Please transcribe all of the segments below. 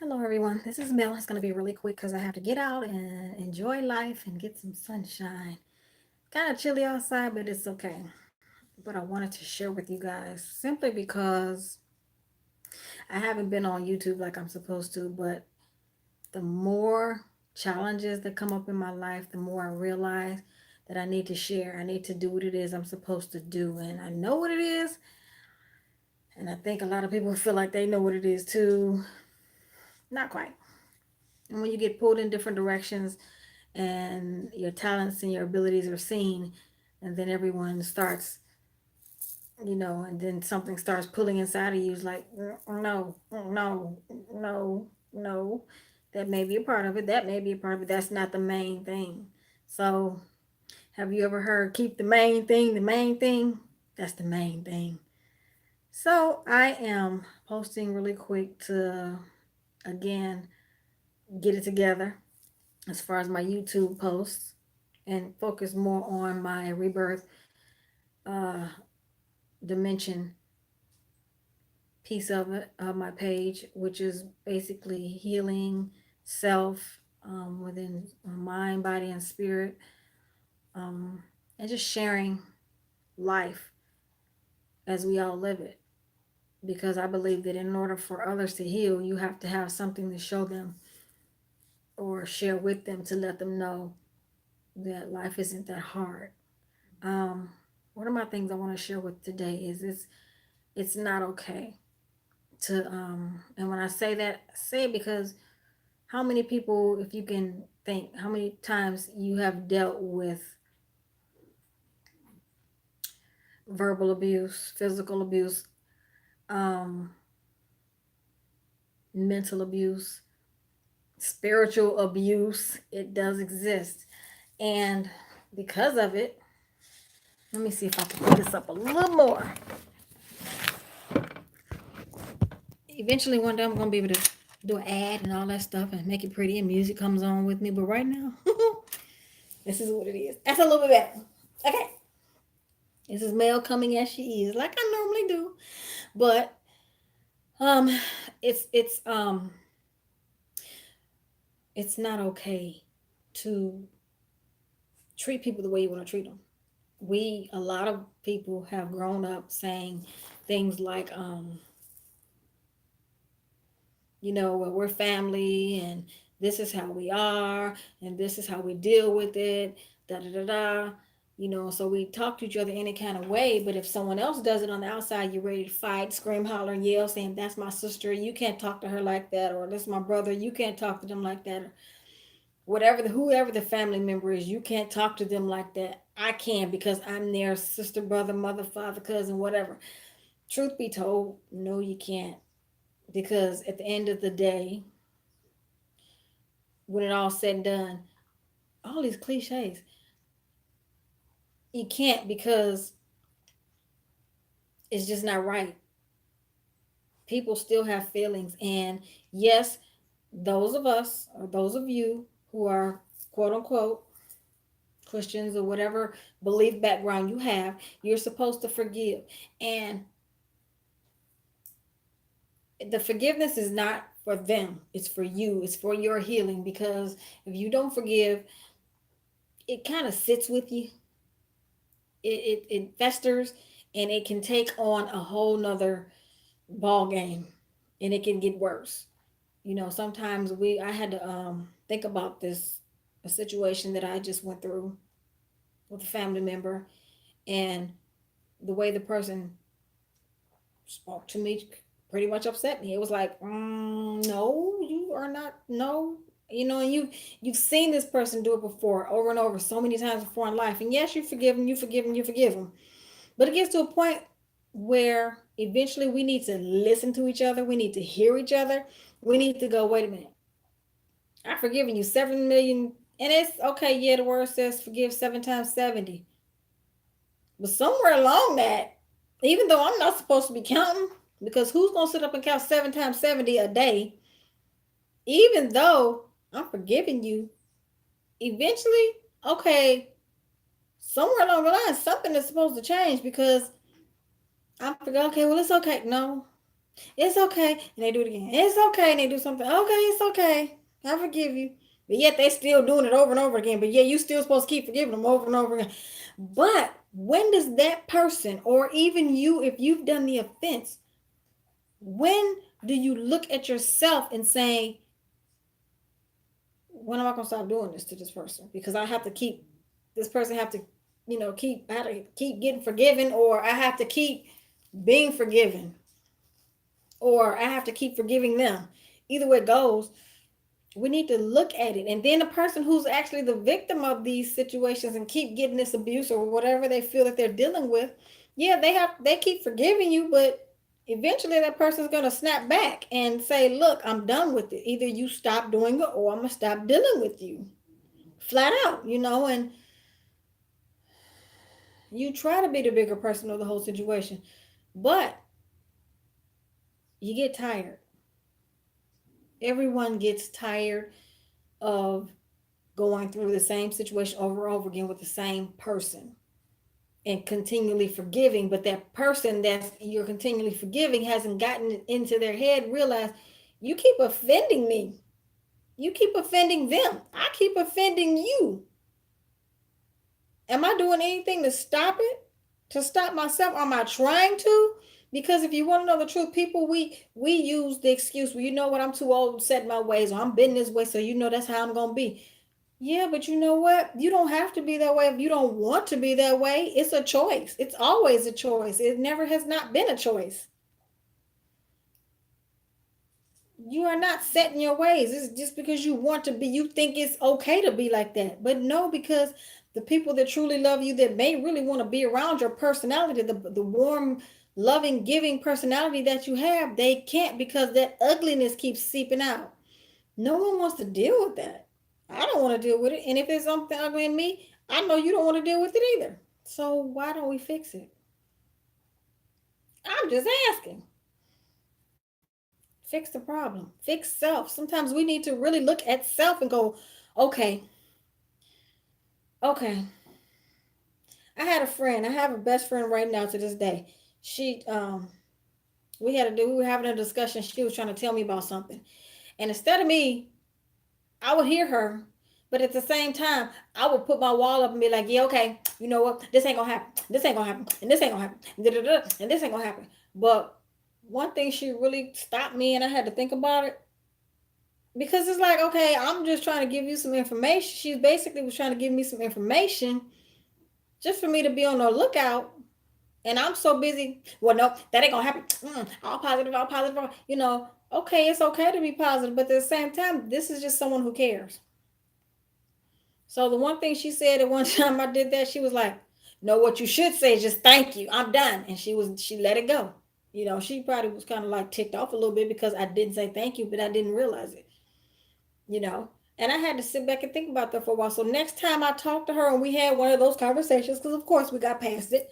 Hello, everyone. This is Mel. It's going to be really quick because I have to get out and enjoy life and get some sunshine. Kind of chilly outside, but it's okay. But I wanted to share with you guys simply because I haven't been on YouTube like I'm supposed to, but the more challenges that come up in my life, the more I realize that I need to share. I need to do what it is I'm supposed to do. And I know what it is. And I think a lot of people feel like they know what it is too. Not quite. And when you get pulled in different directions, and your talents and your abilities are seen, and then everyone starts, and then something starts pulling inside of you. It's like, no, no, no, no. That may be a part of it. That may be a part of it. That's not the main thing. So, have you ever heard keep the main thing the main thing? That's the main thing. So, I am posting really quick to, again, get it together as far as my YouTube posts and focus more on my rebirth uh, dimension piece of it, of my page, which is basically healing self within mind, body, and spirit, um, and just sharing life as we all live it. Because I believe that in order for others to heal, you have to have something to show them or share with them to let them know that life isn't that hard. Um, One of my things I want to share with today is it's not okay to and when I say that, I say it because how many people, if you can think, how many times you have dealt with verbal abuse, physical abuse, um, mental abuse, spiritual abuse. It does exist. And because of it, let me see if I can put this up a little more. Eventually, one day I'm going to be able to do an ad and all that stuff and make it pretty and music comes on with me. But right now, this is what it is. That's a little bit better. Okay. This is Mel coming as she is, like I normally do. But um it's it's not okay to treat people the way you want to treat them. A lot of people have grown up saying things like well, we're family and this is how we are and this is how we deal with it, da da da da. So we talk to each other any kind of way, but if someone else does it on the outside, you're ready to fight, scream, holler, and yell, saying, "That's my sister, you can't talk to her like that," or "That's my brother, you can't talk to them like that," or whoever the family member is, you can't talk to them like that. I can because I'm their sister, brother, mother, father, cousin, whatever. Truth be told, no, you can't. Because at the end of the day, when it all said and done, all these cliches, you can't because it's just not right. People still have feelings. And yes, those of us, or those of you who are quote unquote Christians or whatever belief background you have, you're supposed to forgive. And the forgiveness is not for them, it's for you, it's for your healing. Because if you don't forgive, it kind of sits with you, it festers, and it can take on a whole nother ball game, and it can get worse. Sometimes I had to think about this, a situation that I just went through with a family member, and the way the person spoke to me pretty much upset me. It was like, no, you are not, no. And you've seen this person do it before, over and over, so many times before in life. And yes, you forgive them, you forgive them, you forgive them. But it gets to a point where eventually we need to listen to each other. We need to hear each other. We need to go, wait a minute. I've forgiven you 7 million. And it's okay. Yeah, the word says forgive 7 times 70. But somewhere along that, even though I'm not supposed to be counting, because who's going to sit up and count 7 times 70 a day? Even though I'm forgiving you, eventually, okay, somewhere along the line, something is supposed to change because I'm forgetting, okay, well, it's okay. No, It's okay. And they do it again. It's okay. And they do something. Okay, it's okay. I forgive you. But yet they still doing it over and over again. But yeah, you still supposed to keep forgiving them over and over again. But when does that person, or even you, if you've done the offense, when do you look at yourself and say, when am I gonna stop doing this to this person? Because I have to keep this person have to, I have to keep getting forgiven, or I have to keep being forgiven, or I have to keep forgiving them. Either way it goes, we need to look at it. And then the person who's actually the victim of these situations and keep getting this abuse or whatever they feel that they're dealing with, yeah, they keep forgiving you, but eventually that person's going to snap back and say, look, I'm done with it. Either you stop doing it or I'm going to stop dealing with you. Flat out, and you try to be the bigger person of the whole situation, but you get tired. Everyone gets tired of going through the same situation over and over again with the same person and continually forgiving, but that person that you're continually forgiving hasn't gotten into their head, realize you keep offending me, you keep offending them, I keep offending you. Am I doing anything to stop it, to stop myself? Am I trying to? Because if you want to know the truth, people, we use the excuse, well, you know what, I'm too old to set my ways, or I'm been this way, so that's how I'm gonna be. Yeah, but you know what? You don't have to be that way if you don't want to be that way. It's a choice. It's always a choice. It never has not been a choice. You are not set in your ways. It's just because you want to be, you think it's okay to be like that. But no, because the people that truly love you, that may really want to be around your personality, the warm, loving, giving personality that you have, they can't, because that ugliness keeps seeping out. No one wants to deal with that. I don't want to deal with it. And if there's something ugly in me, I know you don't want to deal with it either. So why don't we fix it? I'm just asking. Fix the problem. Fix self. Sometimes we need to really look at self and go, okay, okay. I had a friend. I have a best friend right now to this day. She we were having a discussion. She was trying to tell me about something. And instead of me, I would hear her, but at the same time, I would put my wall up and be like, yeah, okay, you know what? This ain't gonna happen. This ain't gonna happen. And this ain't gonna happen. And this ain't gonna happen. But one thing, she really stopped me, and I had to think about it, because it's like, okay, I'm just trying to give you some information. She basically was trying to give me some information just for me to be on the lookout. And I'm so busy. Well, no, that ain't gonna happen. All positive, all positive. Okay, it's okay to be positive, but at the same time, this is just someone who cares. So the one thing she said at one time I did that, she was like, "No, what you should say is just thank you. I'm done." And she let it go. She probably was kind of like ticked off a little bit because I didn't say thank you, but I didn't realize it. You know. And I had to sit back and think about that for a while. So next time I talked to her and we had one of those conversations, because of course we got past it,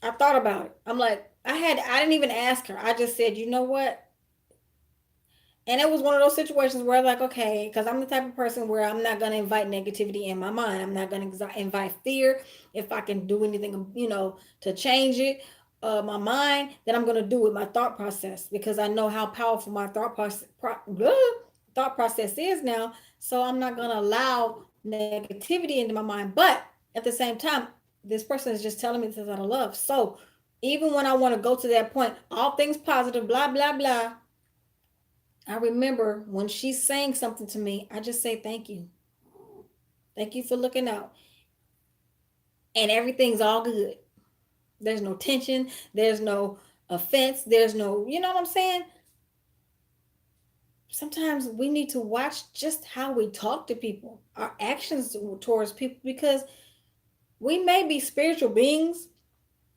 I thought about it. I'm like, I didn't even ask her. I just said, you know what? And it was one of those situations where, like, okay, because I'm the type of person where I'm not going to invite negativity in my mind. I'm not going to invite fear. If I can do anything, to change it, my mind, then I'm going to do it, my thought process, because I know how powerful my thought process is now. So I'm not going to allow negativity into my mind. But at the same time, this person is just telling me this out of love. So even when I want to go to that point, all things positive, blah, blah, blah, I remember when she's saying something to me, I just say thank you. Thank you for looking out. And everything's all good. There's no tension. There's no offense. There's no, you know what I'm saying? Sometimes we need to watch just how we talk to people, our actions towards people, because we may be spiritual beings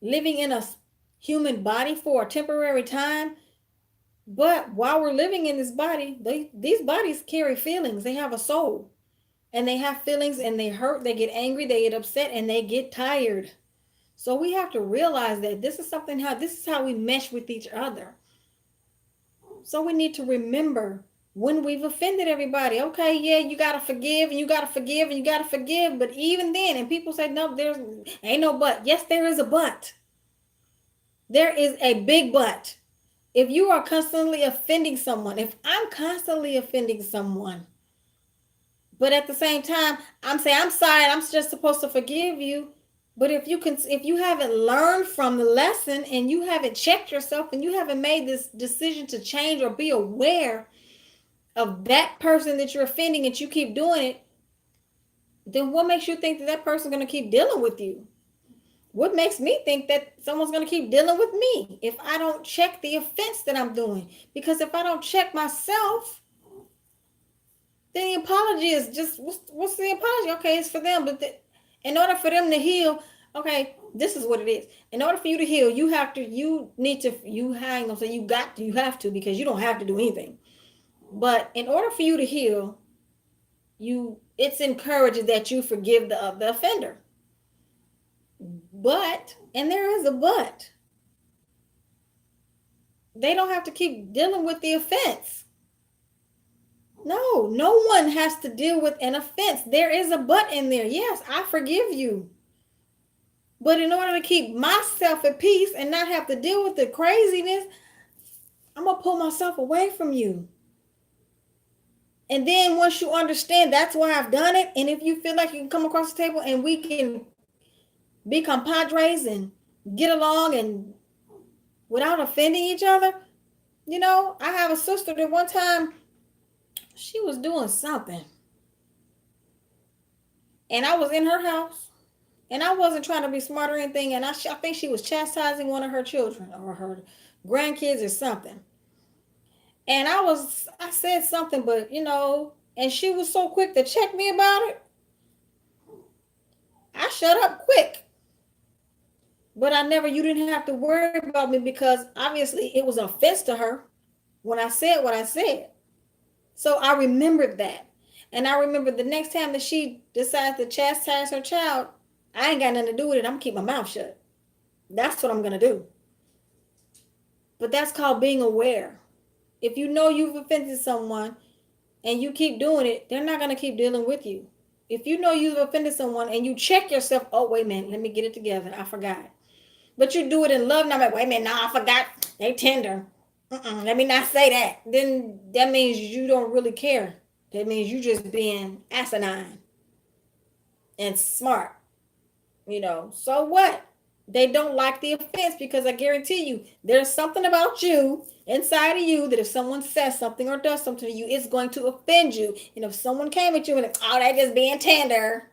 living in a human body for a temporary time. But while we're living in this body, these bodies carry feelings. They have a soul. And they have feelings, and they hurt, they get angry, they get upset, and they get tired. So we have to realize that this is how we mesh with each other. So we need to remember when we've offended everybody. Okay, yeah, you gotta forgive, and you gotta forgive, and you gotta forgive. But even then, and people say, no, there's ain't no but. Yes, there is a but. There is a big but. If you are constantly offending someone, if I'm constantly offending someone, but at the same time, I'm saying I'm sorry, I'm just supposed to forgive you. But if you haven't learned from the lesson and you haven't checked yourself and you haven't made this decision to change or be aware of that person that you're offending and you keep doing it, then what makes you think that that person's going to keep dealing with you? What makes me think that someone's going to keep dealing with me if I don't check the offense that I'm doing? Because if I don't check myself, then the apology is just what's the apology? Okay, it's for them, but in order for them to heal, okay, this is what it is. In order for you to heal, you hang on. So you have to, because you don't have to do anything. But in order for you to heal, it's encouraged that you forgive the offender. But, and there is a but, they don't have to keep dealing with the offense. No one has to deal with an offense. There is a but in there. Yes, I forgive you. But in order to keep myself at peace and not have to deal with the craziness, I'm going to pull myself away from you. And then once you understand that's why I've done it, and if you feel like you can come across the table and we can be compadres and get along and without offending each other. I have a sister that one time she was doing something and I was in her house and I wasn't trying to be smart or anything. And I think she was chastising one of her children or her grandkids or something. And I said something, but and she was so quick to check me about it. I shut up quick. But you didn't have to worry about me because obviously it was an offense to her when I said what I said. So I remembered that. And I remember the next time that she decides to chastise her child, I ain't got nothing to do with it. I'm going to keep my mouth shut. That's what I'm going to do. But that's called being aware. If you know you've offended someone and you keep doing it, they're not going to keep dealing with you. If you know you've offended someone and you check yourself, oh, wait a minute, let me get it together. I forgot. But you do it in love, and I'm like, wait a minute, no, I forgot. They tender. Let me not say that. Then that means you don't really care. That means you just being asinine and smart. So what? They don't like the offense because I guarantee you there's something about you inside of you that if someone says something or does something to you, it's going to offend you. And if someone came at you and oh, they just being tender,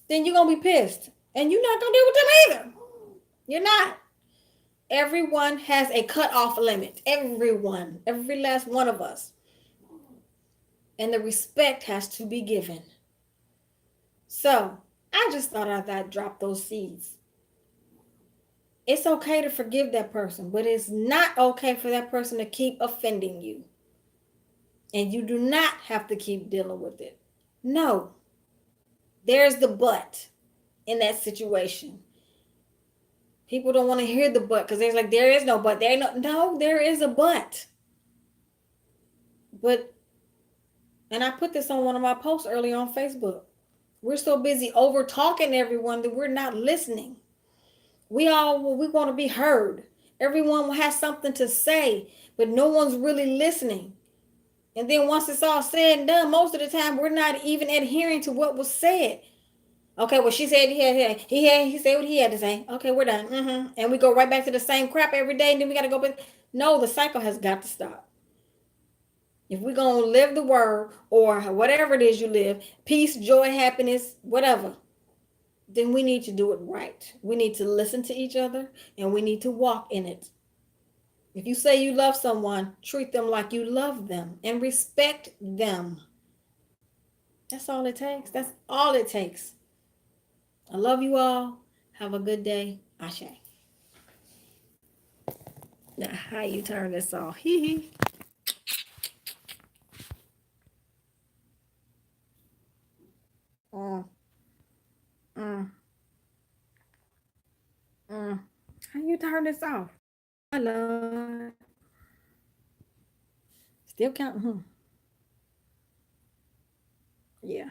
then you're gonna be pissed. And you're not gonna deal with them either. You're not. Everyone has a cutoff limit. Everyone, every last one of us. And the respect has to be given. So I just thought I'd drop those seeds. It's okay to forgive that person, but it's not okay for that person to keep offending you. And you do not have to keep dealing with it. No. There's the but in that situation. People don't want to hear the but because they're like, there is no but. No, there is a but. And I put this on one of my posts earlier on Facebook. We're so busy over talking to everyone that we're not listening. We want to be heard. Everyone has something to say, but no one's really listening. And then once it's all said and done, most of the time we're not even adhering to what was said. Okay, well, she said he said what he had to say. Okay, we're done. And we go right back to the same crap every day, and then we got to go back. No, the cycle has got to stop. If we're going to live the word or whatever it is you live, peace, joy, happiness, whatever, then we need to do it right. We need to listen to each other and we need to walk in it. If you say you love someone, treat them like you love them and respect them. That's all it takes. That's all it takes. I love you all. Have a good day. Ashe. Now, how you turn this off? Hee hee. Mm, mm, mm. How you turn this off? Hello. Still counting. Yeah.